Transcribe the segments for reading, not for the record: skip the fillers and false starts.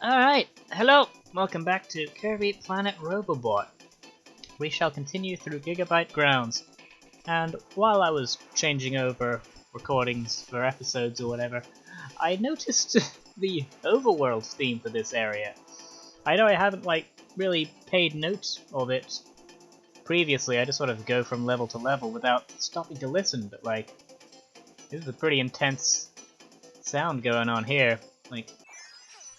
Alright, hello! Welcome back to Kirby Planet Robobot. We shall continue through Gigabyte Grounds. And while I was changing over recordings for episodes or whatever, I noticed the overworld theme for this area. I know I haven't, really paid note of it previously. I just sort of go from level to level without stopping to listen, but, this is a pretty intense sound going on here.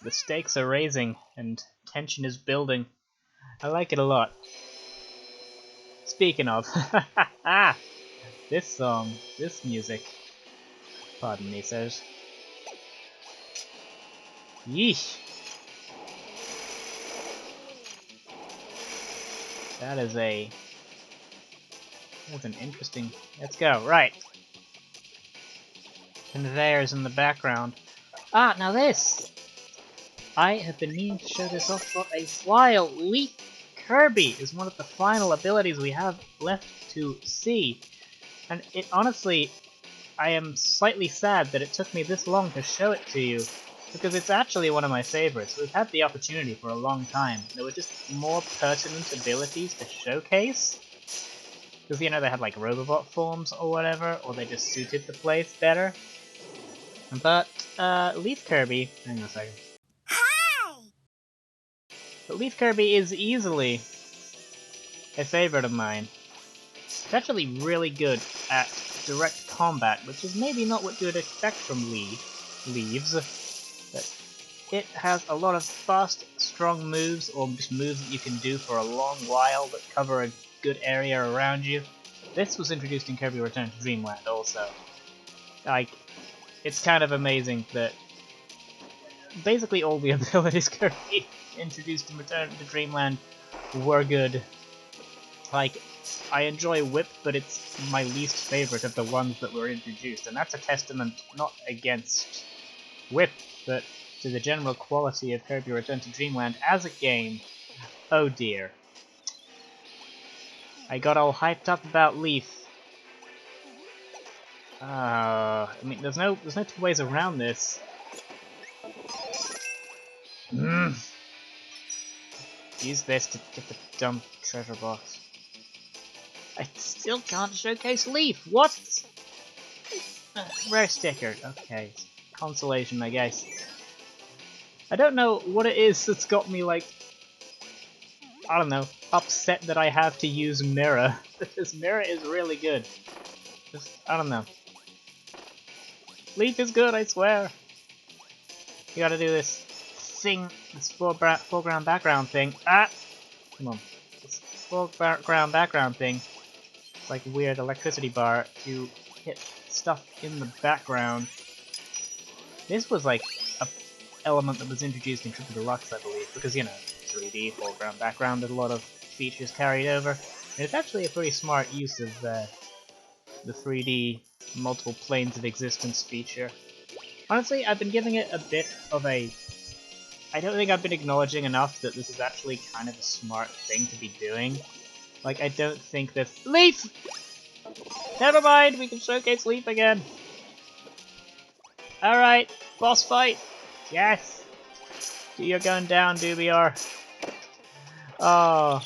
The stakes are raising and tension is building. I like it a lot. Speaking of, this song, this music, pardon me, sirs. Yeesh. That's an interesting, let's go, right. Conveyors in the background. Ah, now this! I have been meaning to show this off for a while. Leaf Kirby is one of the final abilities we have left to see. And it honestly, I am slightly sad that it took me this long to show it to you, because it's actually one of my favorites. We've had the opportunity for a long time. There were just more pertinent abilities to showcase. Because, they had Robobot forms or whatever, or they just suited the place better. But, Leaf Kirby, hang on a second. But Leaf Kirby is easily a favorite of mine. It's actually really good at direct combat, which is maybe not what you would expect from Leaves, but it has a lot of fast, strong moves, or just moves that you can do for a long while that cover a good area around you. This was introduced in Kirby Return to Dreamland also. It's kind of amazing that basically all the abilities Kirby introduced in Return to Dreamland were good. I enjoy Whip, but it's my least favorite of the ones that were introduced, and that's a testament not against Whip, but to the general quality of Kirby Return to Dreamland as a game. Oh dear. I got all hyped up about Leaf. There's no two ways around this. Use this to get the dumb treasure box. I still can't showcase Leaf. What? Rare sticker. Okay, consolation, I guess. I don't know what it is that's got me I don't know, upset that I have to use Mirror. Because Mirror is really good. I don't know. Leaf is good, I swear. You gotta do this thing, this foreground background thing. Ah! Come on. This foreground background thing. It's like a weird electricity bar to hit stuff in the background. This was a element that was introduced in Triple Deluxe, I believe, because 3D foreground background had a lot of features carried over. And it's actually a pretty smart use of the 3D multiple planes of existence feature. Honestly, I've been giving it a bit of a... I don't think I've been acknowledging enough that this is actually kind of a smart thing to be doing. I don't think that... Leaf! Never mind, we can showcase Leaf again. Alright, boss fight! Yes! You're going down, Dubiar. Oh,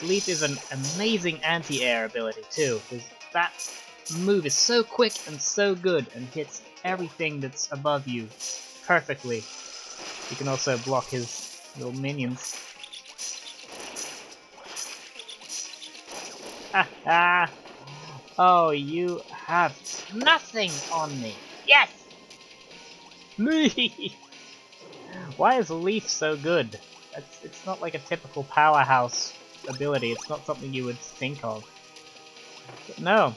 Leaf is an amazing anti-air ability too, because that move is so quick and so good and hits everything that's above you perfectly. You can also block his little minions. Ha! Oh, you have nothing on me! Yes! Why is Leaf so good? It's not like a typical powerhouse ability. It's not something you would think of. But no,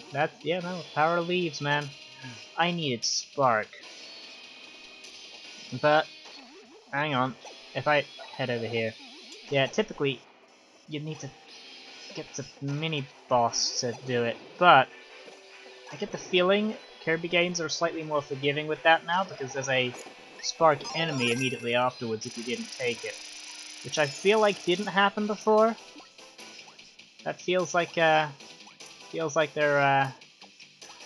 power leaves, man. I needed Spark. But, hang on. If I head over here. Yeah, typically, you need to get the mini-boss to do it. But, I get the feeling Kirby games are slightly more forgiving with that now, because there's a Spark enemy immediately afterwards if you didn't take it. Which I feel like didn't happen before. That feels like they're a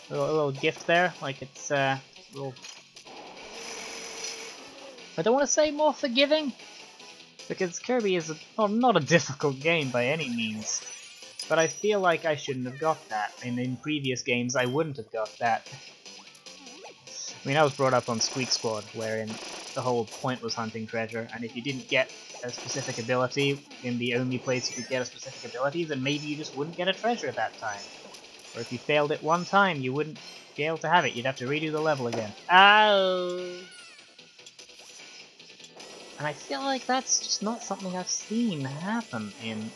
little gift there, it's a little I don't want to say more forgiving, because Kirby is well, not a difficult game by any means. But I feel like I shouldn't have got that, and in previous games I wouldn't have got that. I mean, I was brought up on Squeak Squad, wherein the whole point was hunting treasure, and if you didn't get a specific ability in the only place you could get a specific ability, then maybe you just wouldn't get a treasure at that time. Or if you failed it one time, you wouldn't be able to have it, you'd have to redo the level again. Oh! And I feel like that's just not something I've seen happen in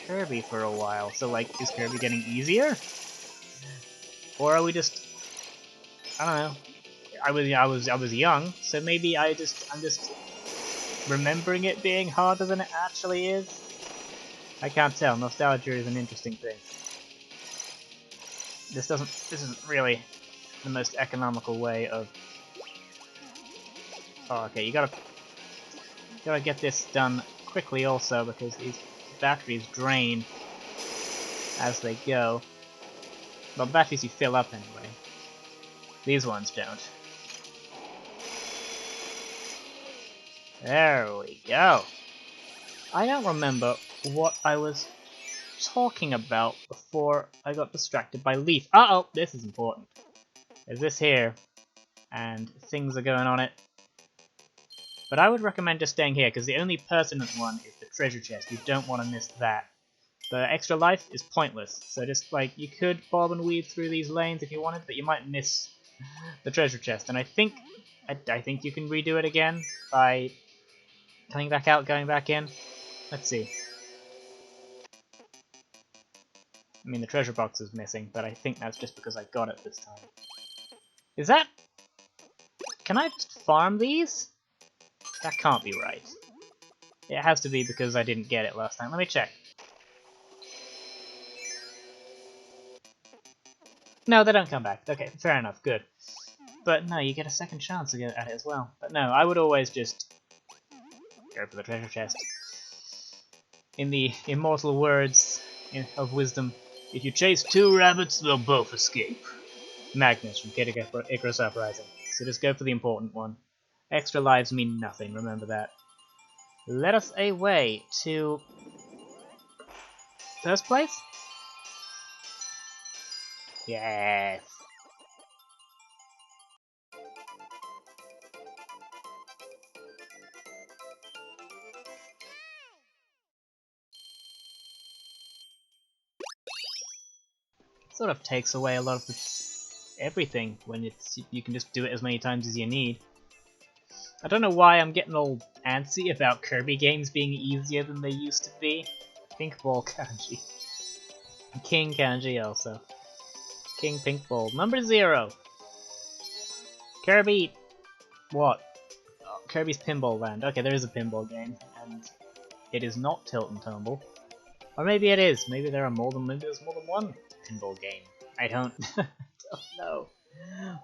Kirby for a while. So like, is Kirby getting easier? Or are we just... I don't know. I was young, so maybe I'm just remembering it being harder than it actually is. I can't tell. Nostalgia is an interesting thing. This isn't really the most economical way of... Oh, okay, you gotta get this done quickly also, because these batteries drain as they go. Well, the batteries you fill up anyway. These ones don't. There we go. I don't remember what I was talking about before I got distracted by Leaf. Uh-oh, this is important. There's this here, and things are going on it. But I would recommend just staying here, because the only pertinent one is the treasure chest. You don't want to miss that. The extra life is pointless, so just, like, you could bob and weave through these lanes if you wanted, but you might miss the treasure chest. And I think you can redo it again by coming back out, going back in. Let's see. I mean, the treasure box is missing, but I think that's just because I got it this time. Is that... Can I just farm these? That can't be right. It has to be because I didn't get it last time. Let me check. No, they don't come back. Okay, fair enough, good. But no, you get a second chance to get at it as well. But no, I would always just go for the treasure chest. In the immortal words of wisdom, if you chase two rabbits, they'll both escape. Magnus from Kid Icarus Uprising. So just go for the important one. Extra lives mean nothing, remember that. Let us away to... first place? Yes! Sort of takes away a lot of everything when you can just do it as many times as you need. I don't know why I'm getting all antsy about Kirby games being easier than they used to be. Pink Ball Kanji. King Kanji also. King Pink Ball. Number 0. Kirby... what? Oh, Kirby's Pinball Land. Okay, there is a pinball game, and it is not Tilt and Tumble. Or maybe it is. Maybe there's more than one pinball game. I don't know.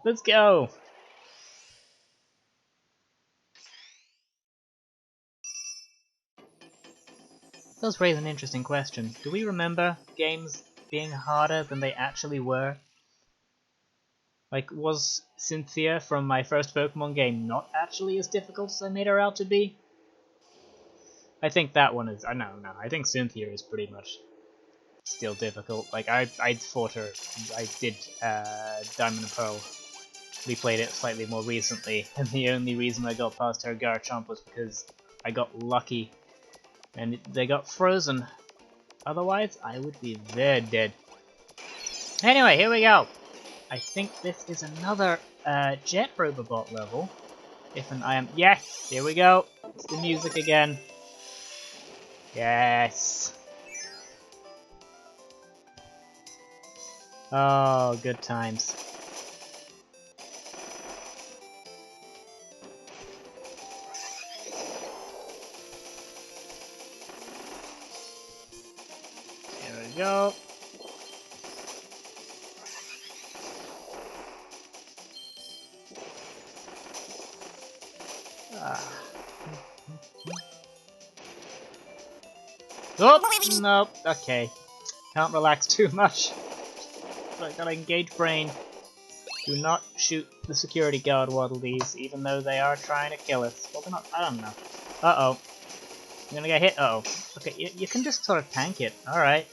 Let's go! It does raise an interesting question. Do we remember games being harder than they actually were? Like, was Cynthia from my first Pokemon game not actually as difficult as I made her out to be? I think that one is... no, I think Cynthia is pretty much still difficult. Like, I fought her. I did Diamond and Pearl. We played it slightly more recently, and the only reason I got past her Garchomp was because I got lucky. And they got frozen. Otherwise, I would be very dead. Anyway, here we go. I think this is another Jet Robobot level. I am... yes! Here we go. It's the music again. Yes! Oh, good times. Here we go. Oh, nope, okay. Can't relax too much. So I gotta engage brain. Do not shoot the security guard waddledees, even though they are trying to kill us. Well, they're not. I don't know. Uh-oh. I'm gonna get hit. Uh-oh. Okay, you can just sort of tank it. Alright.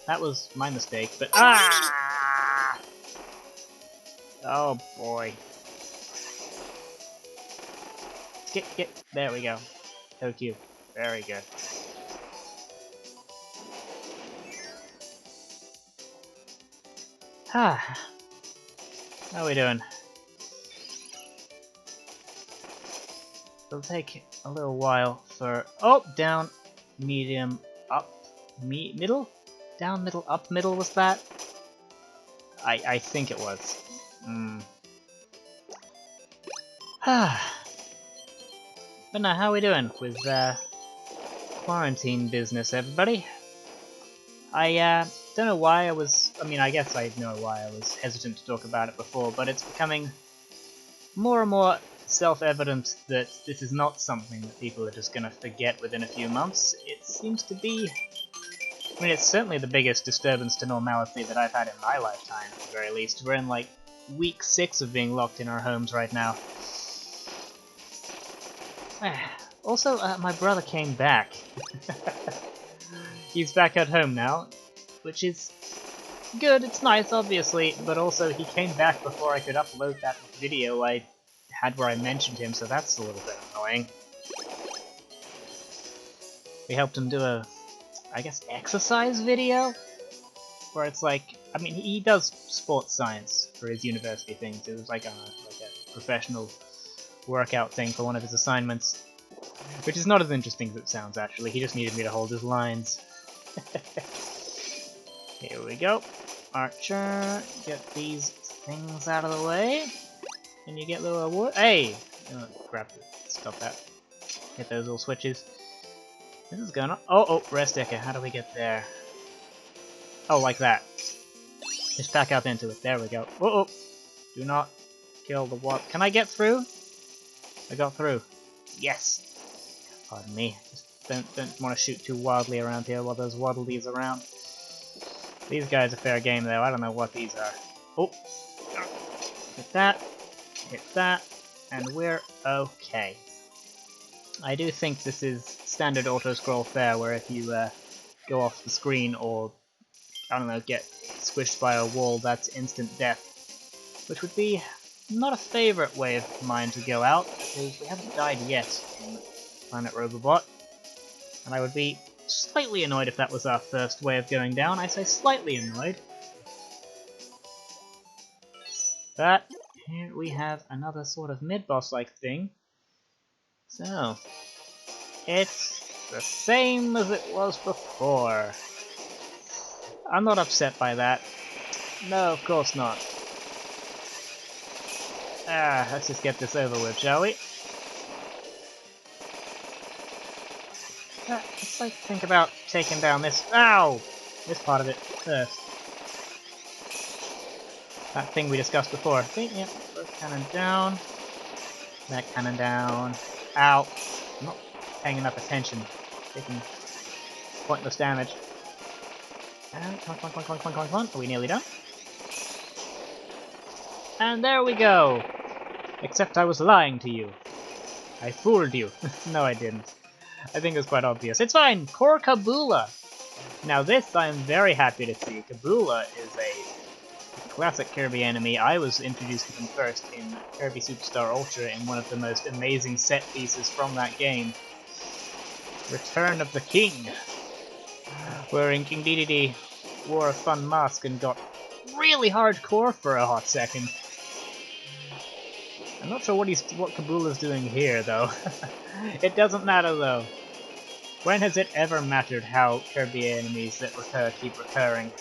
That was my mistake, but... Ah! Oh, boy. Get. There we go. So cute. Very good. Ah. How are we doing? It'll take a little while for... Oh! Down, medium, up, middle? Down, middle, up, middle, was that? I think it was. But now, how are we doing with quarantine business, everybody? I don't know why I was... I mean, I guess I know why I was hesitant to talk about it before, but it's becoming more and more self-evident that this is not something that people are just going to forget within a few months. It seems to be... I mean, it's certainly the biggest disturbance to normality that I've had in my lifetime, at the very least. We're in, like, week 6 of being locked in our homes right now. Also, my brother came back. He's back at home now, which is good, it's nice, obviously, but also he came back before I could upload that video I had where I mentioned him, so that's a little bit annoying. We helped him do a, I guess, exercise video? Where it's like, I mean, he does sports science for his university things. It was like a professional workout thing for one of his assignments. Which is not as interesting as it sounds, actually. He just needed me to hold his lines. Here we go. Archer, get these things out of the way. And you get little award. Hey! Oh, crap. Stop that. Hit those little switches. This is going on. Oh, rest sticker. How do we get there? Oh, like that. Just back up into it. There we go. Oh! Do not kill the what? Can I get through? I got through. Yes! Pardon me. Just don't want to shoot too wildly around here while there's waddledees around. These guys are fair game though. I don't know what these are. Oh! Hit that, and we're okay. I do think this is standard auto-scroll fare, where if you go off the screen or, I don't know, get squished by a wall, that's instant death. Which would be not a favourite way of mine to go out, because we haven't died yet in Planet Robobot. And I would be slightly annoyed if that was our first way of going down. I say slightly annoyed. But here we have another sort of mid-boss-like thing. So, it's the same as it was before. I'm not upset by that. No, of course not. Let's just get this over with, shall we? Let's like think about taking down this. Ow! This part of it first. That thing we discussed before. Okay, yeah, first cannon down. That cannon down. Ow! I'm not paying enough attention. Taking pointless damage. And come on. Are we nearly done? And there we go! Except I was lying to you. I fooled you. No, I didn't. I think it's quite obvious. It's fine! Core Kabula! Now this I'm very happy to see. Kabula is a classic Kirby enemy. I was introduced to him first in Kirby Superstar Ultra in one of the most amazing set pieces from that game. Return of the King! Wherein King Dedede wore a fun mask and got really hardcore for a hot second. I'm not sure what Kabula's doing here, though. It doesn't matter, though. When has it ever mattered how Kirby enemies that recur keep recurring?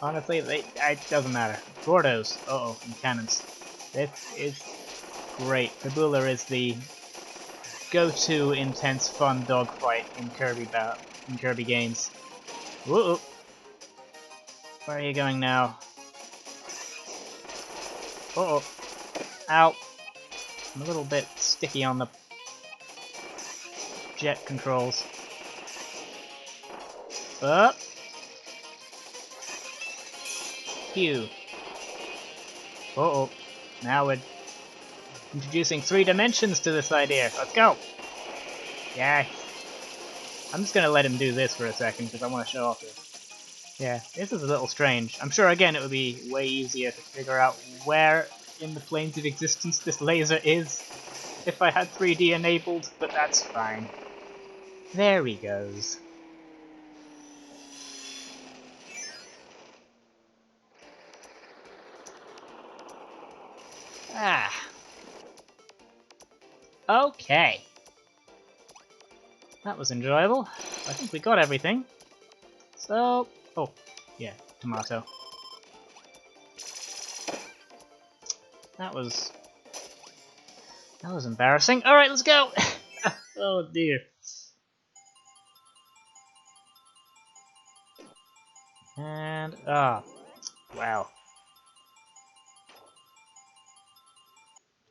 Honestly, it doesn't matter. Gordos. Uh-oh, and cannons. This is great. Kabula is the go-to intense fun dogfight in Kirby games. Whoa! Where are you going now? Uh-oh. Ow. I'm a little bit sticky on the jet controls. Up. Pew. Uh-oh. Now we're introducing 3 dimensions to this idea. Let's go! Yeah. I'm just gonna let him do this for a second because I want to show off this. Yeah, this is a little strange. I'm sure again it would be way easier to figure out where in the planes of existence this laser is if I had 3D enabled, but that's fine. There he goes. Ah. Okay. That was enjoyable. I think we got everything. So... oh, yeah, tomato. That was embarrassing. Alright, let's go! Oh dear. And... ah. Wow.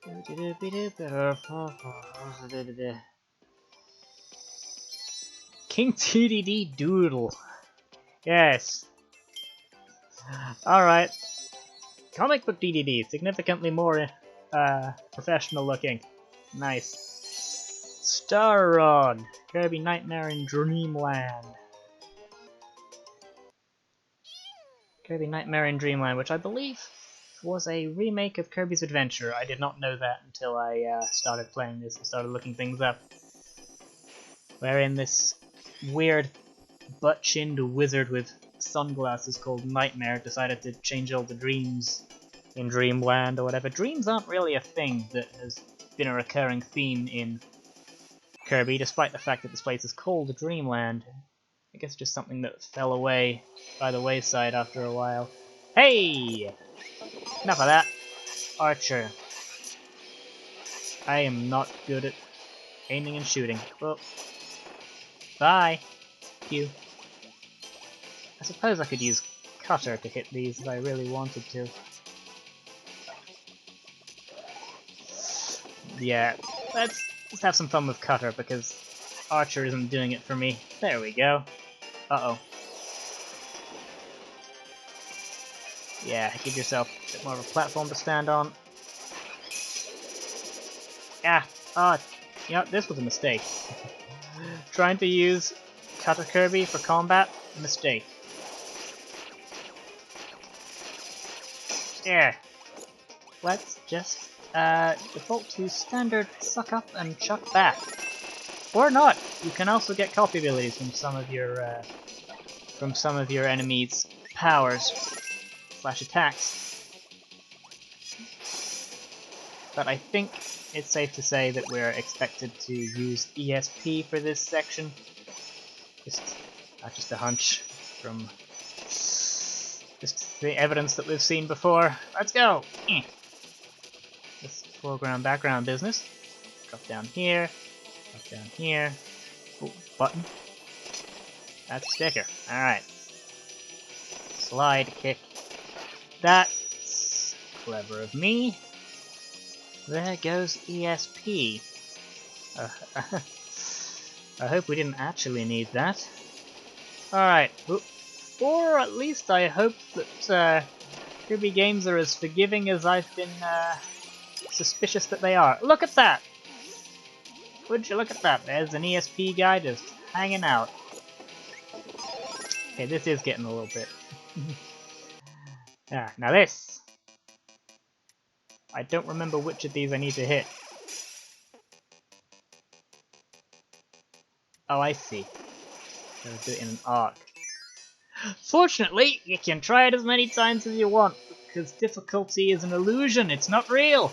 King TDD Doodle. Yes. Alright. Comic book DDD, significantly more professional looking. Nice. Star Rod. Kirby Nightmare in Dreamland. Kirby Nightmare in Dreamland, which I believe was a remake of Kirby's Adventure. I did not know that until I started playing this and started looking things up. Wherein this weird butt-chinned wizard with sunglasses called Nightmare decided to change all the dreams in Dreamland or whatever. Dreams aren't really a thing that has been a recurring theme in Kirby, despite the fact that this place is called Dreamland. I guess just something that fell away by the wayside after a while. Hey! Enough of that. Archer. I am not good at aiming and shooting. Well, bye. Q. I suppose I could use cutter to hit these if I really wanted to. Yeah, let's just have some fun with cutter because Archer isn't doing it for me. There we go. Uh-oh. Yeah, give yourself a bit more of a platform to stand on. Yeah, yeah, this was a mistake. Trying to use Cutter Kirby for combat, mistake. Yeah. Let's just default to standard suck up and chuck back. Or not. You can also get copy abilities from some of your enemies' powers / attacks. But I think it's safe to say that we're expected to use ESP for this section. Just a hunch from just the evidence that we've seen before. Let's go! This foreground background business. Drop down here. Drop down here. Oh, button. That's a sticker. Alright. Slide kick. That's clever of me. There goes ESP. I hope we didn't actually need that. Alright. Or at least I hope that Kirby games are as forgiving as I've been suspicious that they are. Look at that! Would you look at that? There's an ESP guy just hanging out. Okay, this is getting a little bit... now this! I don't remember which of these I need to hit. Oh, I see. Gotta do it in an arc. Fortunately, you can try it as many times as you want, because difficulty is an illusion, it's not real!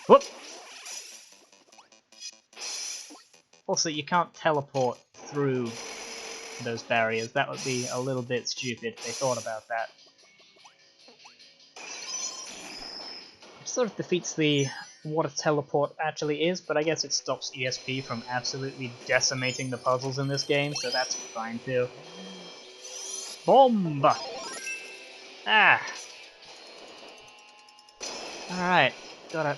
Whoop! Also, you can't teleport through those barriers. That would be a little bit stupid if they thought about that. It sort of defeats what a teleport actually is, but I guess it stops ESP from absolutely decimating the puzzles in this game, so that's fine too. Bomb! Ah! Alright, got it.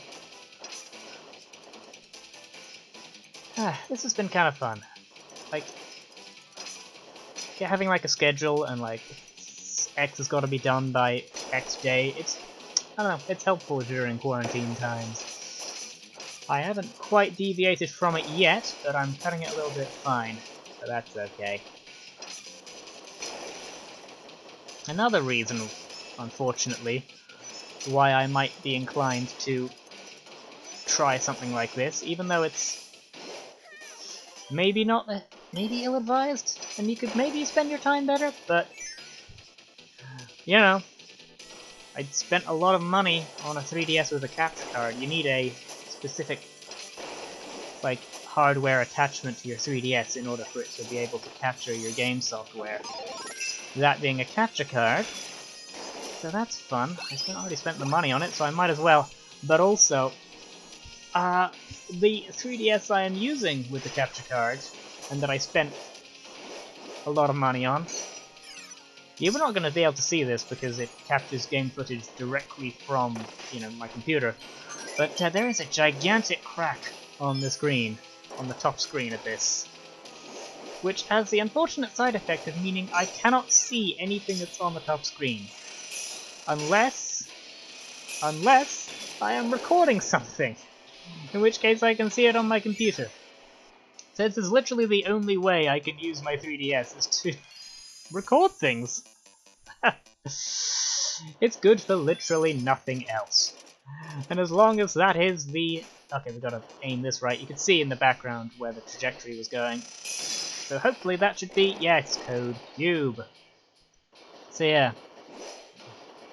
This has been kind of fun. Like, having like a schedule and like X has got to be done by text day. I don't know, it's helpful during quarantine times. I haven't quite deviated from it yet, but I'm cutting it a little bit fine, so that's okay. Another reason, unfortunately, why I might be inclined to try something like this, even though it's maybe maybe ill-advised, and you could maybe spend your time better, but, you know, I'd spent a lot of money on a 3DS with a capture card. You need a specific, like, hardware attachment to your 3DS in order for it to be able to capture your game software. That being a capture card, so that's fun. I already spent the money on it, so I might as well. But also, the 3DS I am using with the capture card, and that I spent a lot of money on, you're not going to be able to see this because it captures game footage directly from, you know, my computer. But there is a gigantic crack on the screen, on the top screen of this, which has the unfortunate side effect of meaning I cannot see anything that's on the top screen. Unless I am recording something, in which case I can see it on my computer. So this is literally the only way I can use my 3DS, is to record things. It's good for literally nothing else. And as long as that is the... Okay, we've got to aim this right. You can see in the background where the trajectory was going. So hopefully that should be... yes, Code Cube. So yeah.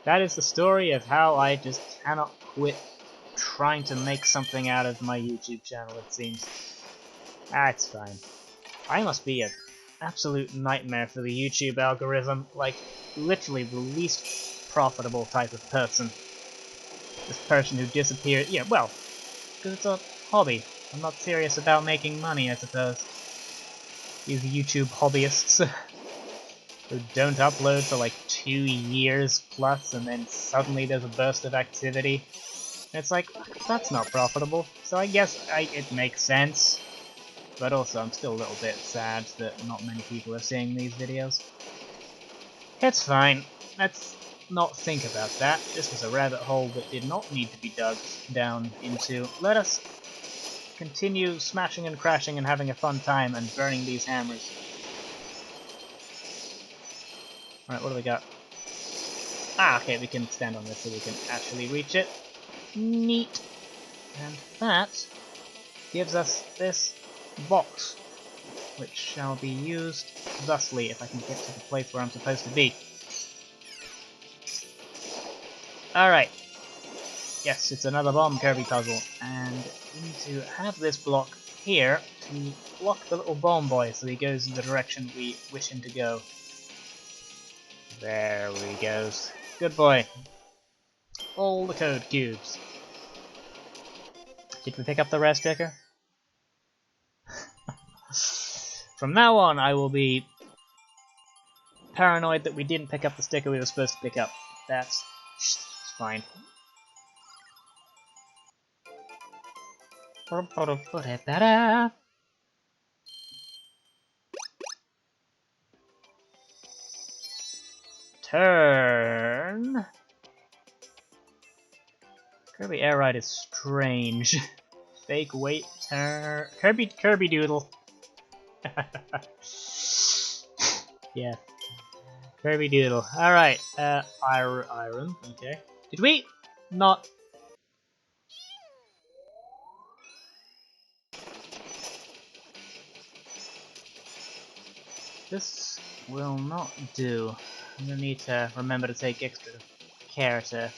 That is the story of how I just cannot quit trying to make something out of my YouTube channel, it seems. Ah, it's fine. I must be an absolute nightmare for the YouTube algorithm. Like, literally the least profitable type of person. This person who disappeared... yeah, well, because it's a hobby. I'm not serious about making money, I suppose. These YouTube hobbyists who don't upload for like 2 years plus, and then suddenly there's a burst of activity. And it's like, that's not profitable. So I guess it makes sense. But also, I'm still a little bit sad that not many people are seeing these videos. It's fine. Let's not think about that. This was a rabbit hole that did not need to be dug down into. Let us continue smashing and crashing and having a fun time and burning these hammers. Alright, what do we got? Ah, okay, we can stand on this so we can actually reach it. Neat. And that gives us this box, which shall be used thusly if I can get to the place where I'm supposed to be. Alright. Yes, it's another bomb Kirby puzzle, and we need to have this block here to block the little bomb boy so he goes in the direction we wish him to go. There he goes. Good boy. All the code cubes. Did we pick up the rare sticker? From now on, I will be paranoid that we didn't pick up the sticker we were supposed to pick up. That's fine. Turn. Kirby Air Ride is strange. Fake wait, turn. Kirby Doodle. Yeah. Kirby Doodle. Alright, iron, okay. Did we not... This will not do. I'm gonna need to remember to take extra care to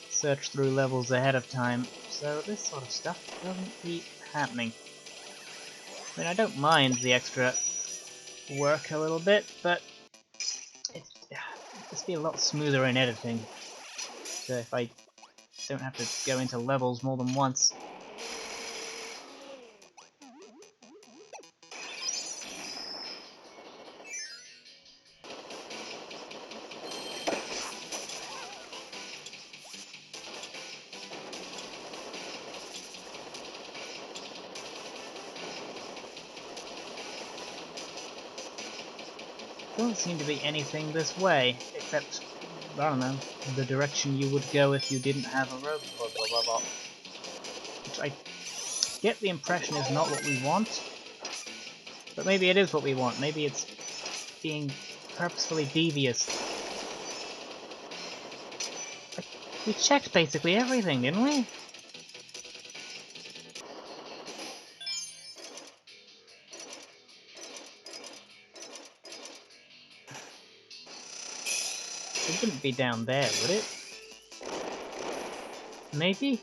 search through levels ahead of time, so this sort of stuff doesn't keep happening. I mean, I don't mind the extra work a little bit, but it's just be a lot smoother in editing. So if I don't have to go into levels more than once. Doesn't seem to be anything this way, except I don't know, the direction you would go if you didn't have a Robobot. Which I get the impression is not what we want. But maybe it is what we want. Maybe it's being purposefully devious. We checked basically everything, didn't we? It wouldn't be down there, would it? Maybe?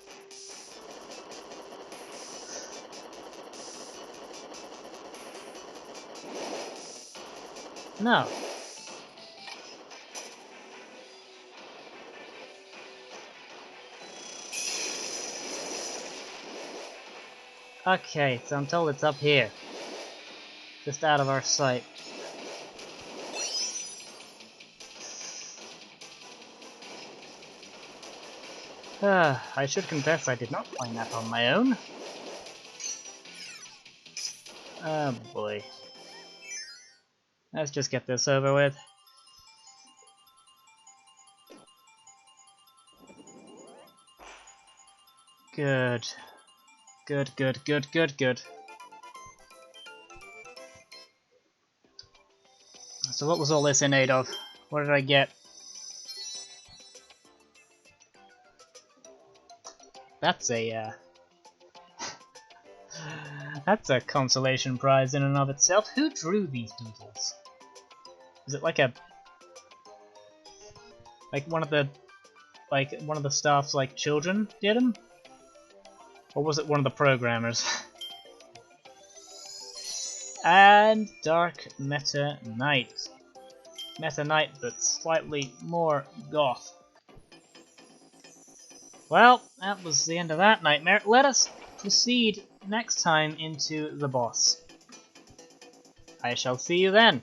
No. Okay, so I'm told it's up here. Just out of our sight. I should confess I did not find that on my own. Oh boy. Let's just get this over with. Good. Good, good, good, good, good. So what was all this in aid of? What did I get? That's a, that's a consolation prize in and of itself. Who drew these doodles? Is it like a... like one of the staff's, like, children did them? Or was it one of the programmers? And Dark Meta Knight. Meta Knight, but slightly more goth. Well, that was the end of that nightmare. Let us proceed next time into the boss. I shall see you then.